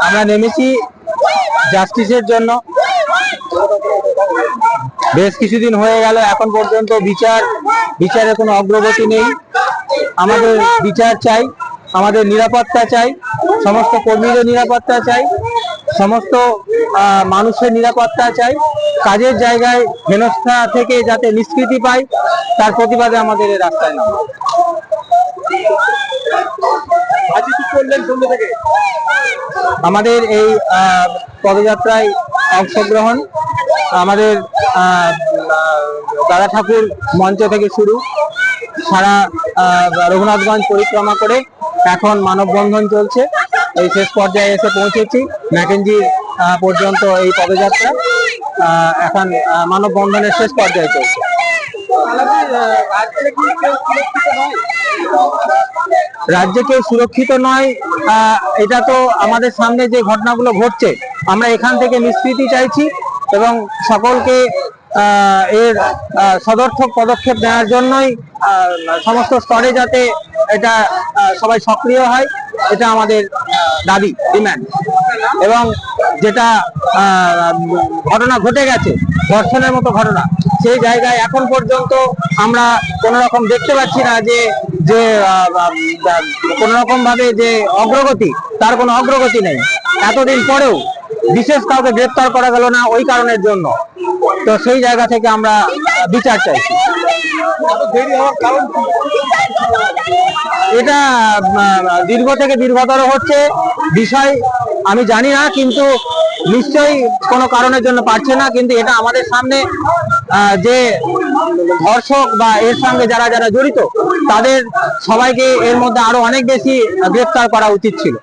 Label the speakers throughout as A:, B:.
A: আমরা নেমেছি জাস্টিসের জন্য। বেশ কিছুদিন হয়ে গেল, এখন পর্যন্ত বিচারে কোনো অগ্রগতি নেই। আমাদের বিচার চাই, আমাদের নিরাপত্তা চাই, সমস্ত কর্মীদের নিরাপত্তা চাই, সমস্ত মানুষের নিরাপত্তা চাই। কাজের জায়গায় হেনস্থা থেকে যাতে নিষ্কৃতি পায়, তার প্রতিবাদে আমাদের এই রাস্তায় নামা। আমাদের এই পদযাত্রায় অংশগ্রহণ আমাদের দাদা ঠাকুর মঞ্চ থেকে শুরু, সারা রঘুনাথগঞ্জ পরিক্রমা করে এখন মানববন্ধন চলছে। এই শেষ পর্যায়ে এসে পৌঁছেছি ম্যাকেঞ্জি পর্যন্ত এই পদযাত্রা এখন মানববন্ধনের শেষ পর্যায়ে চলছে। রাজ্যে কেউ সুরক্ষিত নয়, এটা তো আমাদের সামনে যে ঘটনাগুলো ঘটছে, আমরা এখান থেকে নিষ্কৃতি চাইছি এবং সকলকে এর সদর্থক পদক্ষেপ নেওয়ার জন্যই সমস্ত স্তরে যাতে এটা সবাই সক্রিয় হয়, এটা আমাদের দাবি, ডিম্যান্ড। এবং যেটা ঘটনা ঘটে গেছে, ধর্ষণের মতো ঘটনা, সেই জায়গায় এখন পর্যন্ত আমরা কোনো রকম দেখতে পাচ্ছি না যে কোনো রকম ভাবে যে অগ্রগতি, তার কোনো অগ্রগতি নেই। এতদিন পরেও বিশেষ কাউকে গ্রেপ্তার করা গেল না ওই কারণের জন্য। তো সেই জায়গা থেকে আমরা বিচার চাইছি। এটা দীর্ঘ থেকে দীর্ঘতর হচ্ছে বিষয় আমি জানি না, কিন্তু নিশ্চয়ই কোনো কারণের জন্য পারছে না। কিন্তু এটা আমাদের সামনে যে ধর্ষক বা এর সঙ্গে যারা যারা জড়িত, তাদের সবাইকে এর মধ্যে আরো অনেক বেশি গ্রেপ্তার করা উচিত ছিল।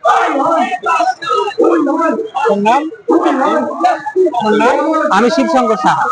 A: আমি শিবশঙ্কর সাহা।